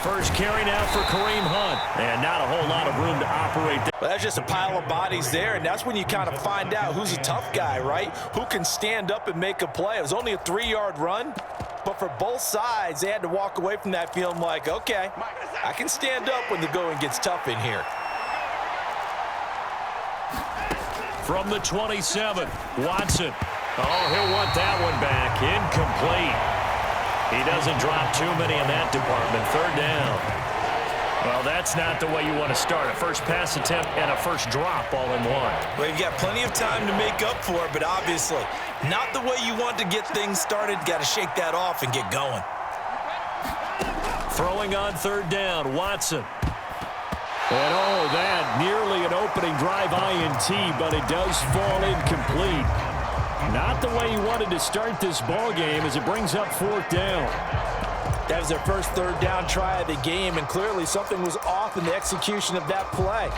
first carry now for Kareem Hunt. And not a whole lot of room to operate there. Well, that's just a pile of bodies there, and that's when you kind of find out who's a tough guy, right? Who can stand up and make a play. It was only a 3-yard run, but for both sides, they had to walk away from that feeling like, okay, I can stand up when the going gets tough in here. From the 27, Watson. Oh, he'll want that one back. Incomplete. He doesn't drop too many in that department. 3rd down. Well, that's not the way you want to start. A first pass attempt and a first drop all in one. Well, you've got plenty of time to make up for it, but obviously not the way you want to get things started. Got to shake that off and get going. Throwing on 3rd down, Watson. And oh, that nearly an opening drive INT, but it does fall incomplete. Not the way he wanted to start this ball game as it brings up 4th down. That was their first 3rd down try of the game, and clearly something was off in the execution of that play.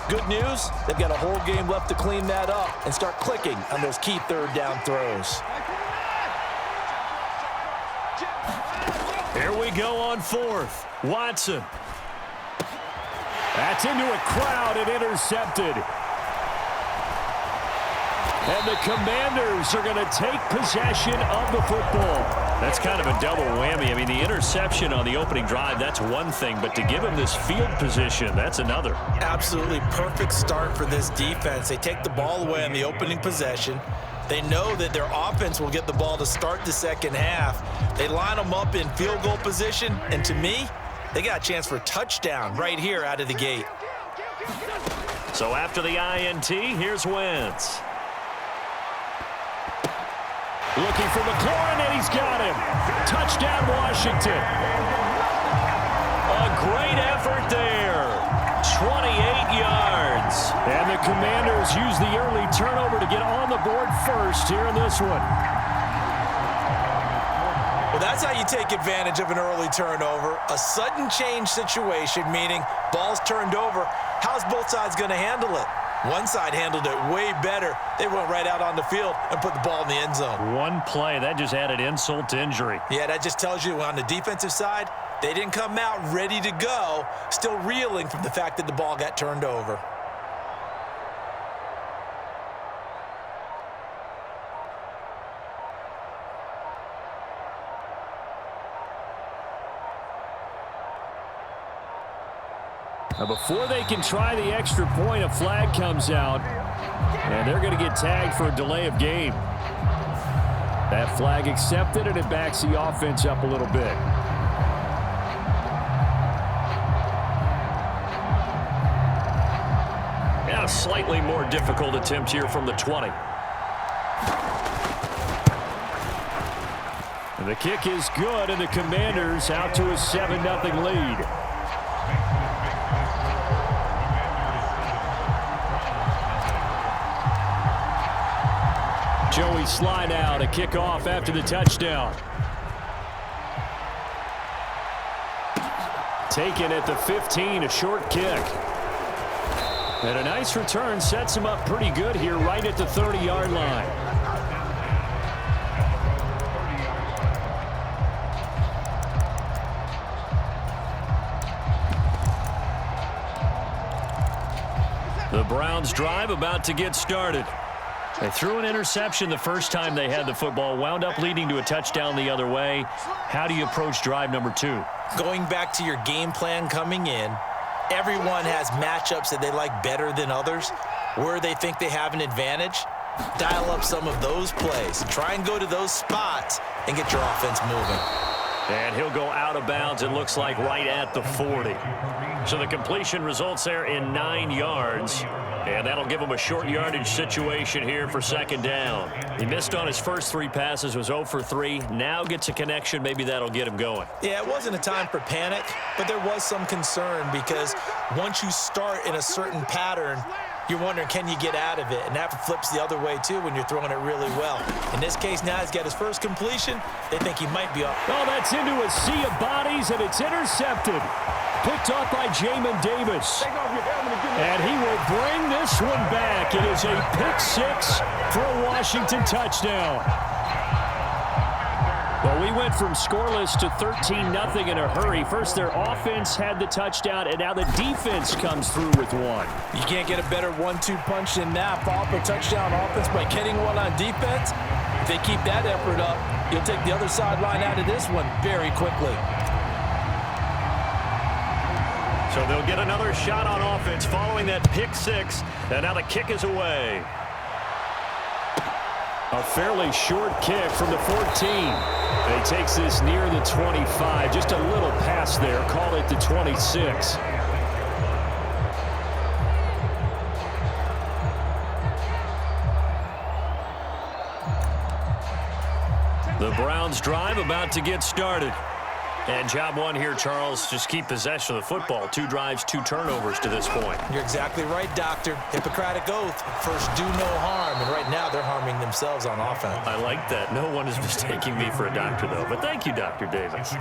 Good news, they've got a whole game left to clean that up and start clicking on those key 3rd down throws. Here we go on 4th. Watson. That's into a crowd and intercepted. And the Commanders are going to take possession of the football. That's kind of a double whammy. I mean, the interception on the opening drive, that's one thing. But to give him this field position, that's another. Absolutely perfect start for this defense. They take the ball away on the opening possession. They know that their offense will get the ball to start the second half. They line them up in field goal position. And to me, they got a chance for a touchdown right here out of the gate. So after the INT, here's Wentz. Looking for McLaurin, and he's got him. Touchdown, Washington. A great effort there. 28 yards. And the Commanders use the early turnover to get on the board first here in this one. Well, that's how you take advantage of an early turnover. A sudden change situation, meaning ball's turned over. How's both sides going to handle it? One side handled it way better. They went right out on the field and put the ball in the end zone. One play, that just added insult to injury. Yeah, that just tells you on the defensive side, they didn't come out ready to go, still reeling from the fact that the ball got turned over. Now before they can try the extra point, a flag comes out, and they're going to get tagged for a delay of game. That flag accepted, and it backs the offense up a little bit. Yeah, a slightly more difficult attempt here from the 20. And the kick is good, and the Commanders out to a 7-0 lead. Joey slide out, a kickoff after the touchdown. Taken at the 15, a short kick. And a nice return sets him up pretty good here right at the 30-yard line. The Browns drive about to get started. They threw an interception the first time they had the football, wound up leading to a touchdown the other way. How do you approach drive number 2? Going back to your game plan coming in, everyone has matchups that they like better than others. Where they think they have an advantage, dial up some of those plays. Try and go to those spots and get your offense moving. And he'll go out of bounds, it looks like, right at the 40. So the completion results there in 9 yards. And that'll give him a short yardage situation here for second down. He missed on his first 3 passes, was 0 for 3. Now gets a connection. Maybe that'll get him going. Yeah, it wasn't a time for panic, but there was some concern because once you start in a certain pattern, you're wondering, can you get out of it? And that flips the other way, too, when you're throwing it really well. In this case, now he's got his first completion. They think he might be off. Oh, that's into a sea of bodies, and it's intercepted. Picked up by Jamin Davis. And he will bring this one back. It is a pick 6 for a Washington touchdown. The Well, we went from scoreless to 13-0 in a hurry. First, their offense had the touchdown, and now the defense comes through with one. You can't get a better 1-2 punch than that. Follow up a touchdown offense by getting one on defense. If they keep that effort up, you'll take the other sideline out of this one very quickly. So they'll get another shot on offense following that pick six, and now the kick is away. A fairly short kick from the 14. He takes this near the 25. Just a little pass there. Call it the 26. The Browns drive about to get started. And job one here, Charles, just keep possession of the football. 2 drives, 2 turnovers to this point. You're exactly right, Doctor. Hippocratic oath. First, do no harm. And right now, they're harming themselves on offense. I like that. No one is mistaking me for a doctor, though. But thank you, Dr. Davis.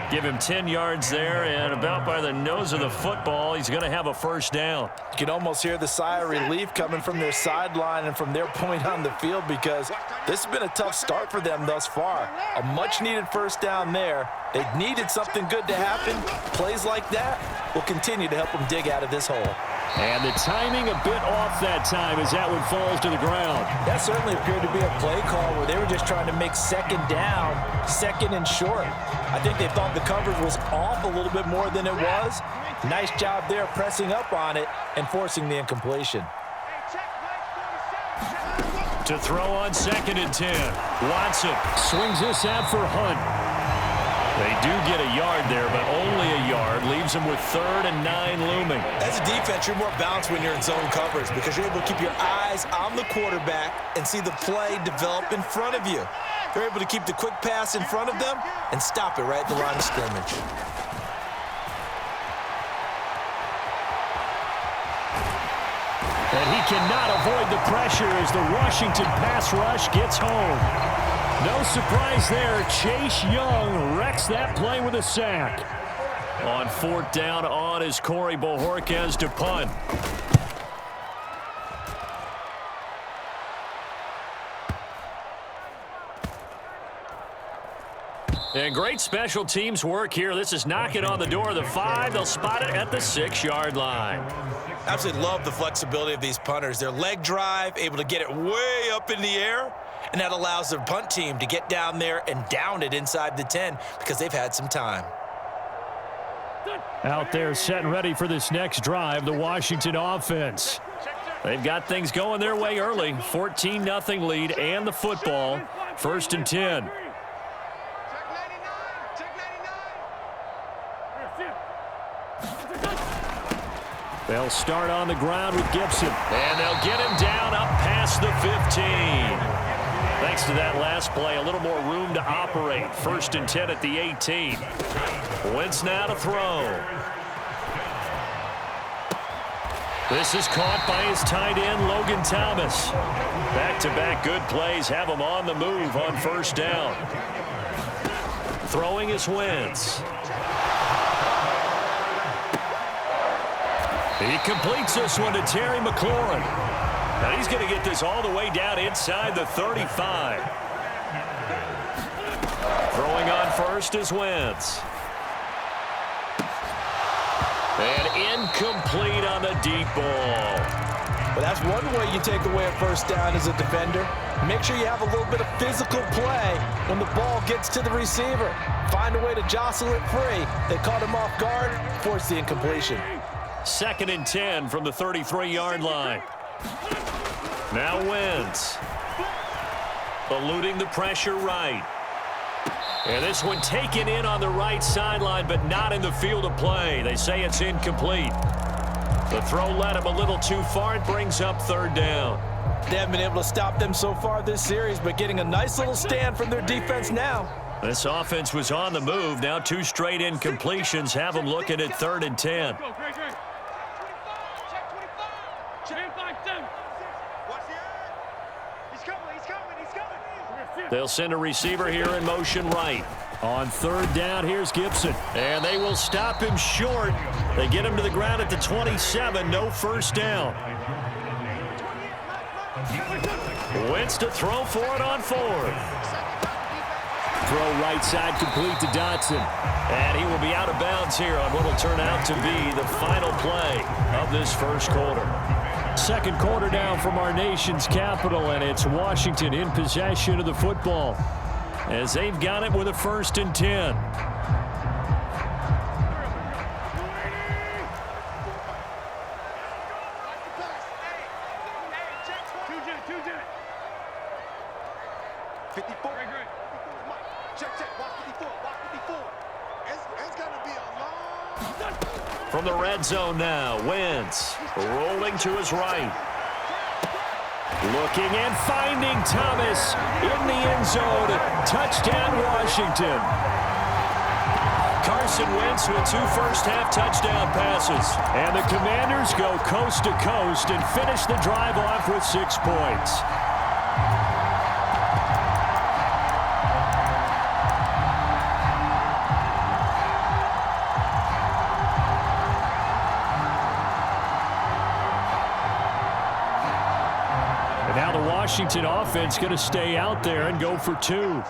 Give him 10 yards there, and about by the nose of the football, he's going to have a first down. You can almost hear the sigh of relief coming from their sideline and from their point on the field, because this has been a tough start for them thus far. A much-needed first down there. They needed something good to happen. Plays like that will continue to help them dig out of this hole. And the timing a bit off that time as that one falls to the ground. That certainly appeared to be a play call where they were just trying to make second down, second and short. I think they thought the coverage was off a little bit more than it was. Nice job there pressing up on it and forcing the incompletion. To throw on 2nd and 10. Watson swings this out for Hunt. They do get a yard there, but only a yard. Leaves them with 3rd and 9 looming. As a defense, you're more balanced when you're in zone coverage because you're able to keep your eyes on the quarterback and see the play develop in front of you. You're able to keep the quick pass in front of them and stop it right at the line of scrimmage. And he cannot avoid the pressure as the Washington pass rush gets home. No surprise there. Chase Young wrecks that play with a sack. On 4th down on is Corey Bojorquez to punt. And great special teams work here. This is knocking on the door of the 5. They'll spot it at the 6-yard line. Absolutely love the flexibility of these punters. Their leg drive, able to get it way up in the air, and that allows their punt team to get down there and down it inside the 10 because they've had some time. Out there set and ready for this next drive, the Washington offense. They've got things going their way early. 14-0 lead and the football. 1st and 10. They'll start on the ground with Gibson. And they'll get him down up past the 15. Thanks to that last play, a little more room to operate. 1st and 10 at the 18. Wentz now to throw. This is caught by his tight end, Logan Thomas. Back-to-back good plays have him on the move on 1st down. Throwing is Wentz. He completes this one to Terry McLaurin. Now he's going to get this all the way down inside the 35. Throwing on 1st is Wentz. And incomplete on the deep ball. Well, that's one way you take away a 1st down as a defender. Make sure you have a little bit of physical play when the ball gets to the receiver. Find a way to jostle it free. They caught him off guard, forced the incompletion. 2nd and 10 from the 33-yard line. Now Wentz. Eluding the pressure right. And this one taken in on the right sideline, but not in the field of play. They say it's incomplete. The throw led him a little too far. It brings up 3rd down. They haven't been able to stop them so far this series, but getting a nice little stand from their defense now. This offense was on the move. Now 2 straight incompletions have them looking at 3rd and 10. They'll send a receiver here in motion right. On 3rd down, here's Gibson. And they will stop him short. They get him to the ground at the 27. No 1st down. Wentz to throw for it on 4th. throw right side complete to Dotson. And he will be out of bounds here on what will turn out to be the final play of this first quarter. Second quarter now from our nation's capital, and it's Washington in possession of the football as they've got it with a 1st and 10. From the red zone now, Wentz rolling to his right. Looking and finding Thomas in the end zone. Touchdown, Washington. Carson Wentz with 2 first-half touchdown passes. And the Commanders go coast to coast and finish the drive off with 6 points. Now the Washington offense going to stay out there and go for 2.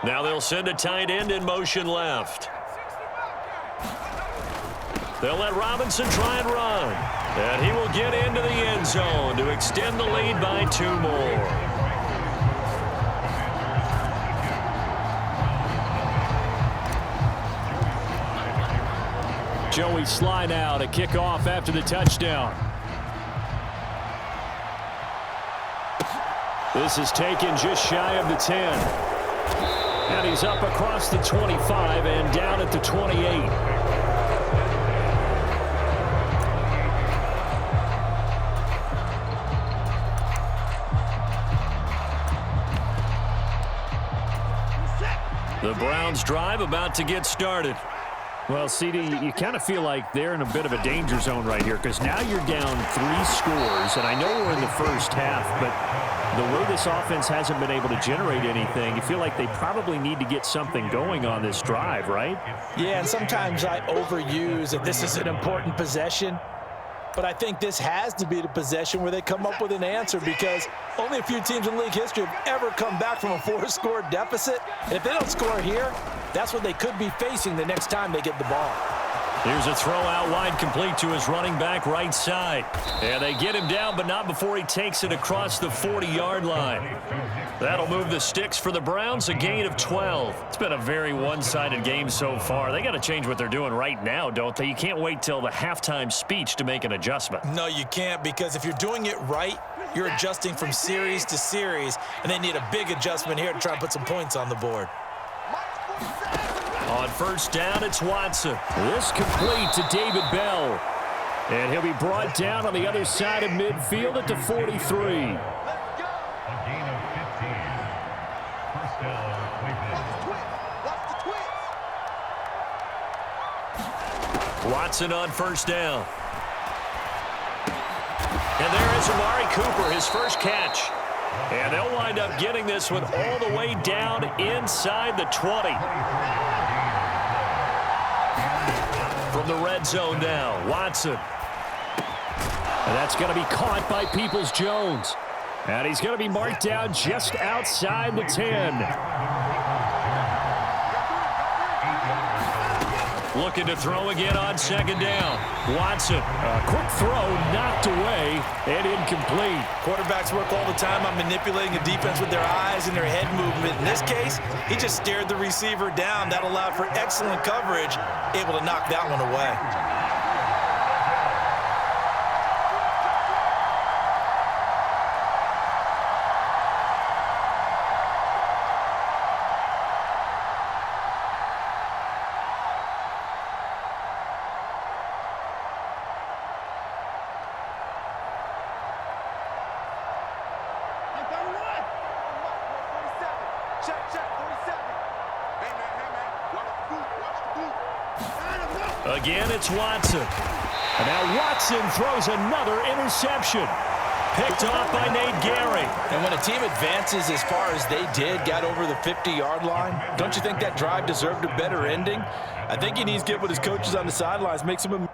Now they'll send a tight end in motion left. They'll let Robinson try and run. And he will get into the end zone to extend the lead by 2 more. Joey Sly now to kick off after the touchdown. This is taken just shy of the 10. And he's up across the 25 and down at the 28. The Browns drive about to get started. Well, CD, you kind of feel like they're in a bit of a danger zone right here because now you're down 3 scores, and I know we're in the first half, but the way this offense hasn't been able to generate anything, you feel like they probably need to get something going on this drive, right? Yeah, and sometimes I overuse that this is an important possession, but I think this has to be the possession where they come up with an answer because only a few teams in league history have ever come back from a 4-score deficit. And if they don't score here, that's what they could be facing the next time they get the ball. Here's a throw out wide complete to his running back right side. And they get him down, but not before he takes it across the 40-yard line. That'll move the sticks for the Browns, a gain of 12. It's been a very one-sided game so far. They got to change what they're doing right now, don't they? You can't wait till the halftime speech to make an adjustment. No, you can't, because if you're doing it right, you're adjusting from series to series, and they need a big adjustment here to try and put some points on the board. On first down, it's Watson. This complete to David Bell. And he'll be brought down on the other side of midfield at the 43. Watson on first down. And there is Amari Cooper, his first catch. And they'll wind up getting this one all the way down inside the 20. From the red zone now, Watson. And that's going to be caught by Peoples-Jones. And he's going to be marked down just outside the 10. Looking to throw again on second down. Watson, a quick throw, knocked away, and incomplete. Quarterbacks work all the time on manipulating a defense with their eyes and their head movement. In this case, he just stared the receiver down. That allowed for excellent coverage, able to knock that one away. Again, it's Watson. And now Watson throws another interception. Picked off by Nate Gary. And when a team advances as far as they did, got over the 50-yard line, don't you think that drive deserved a better ending? I think he needs to get with his coaches on the sidelines, make some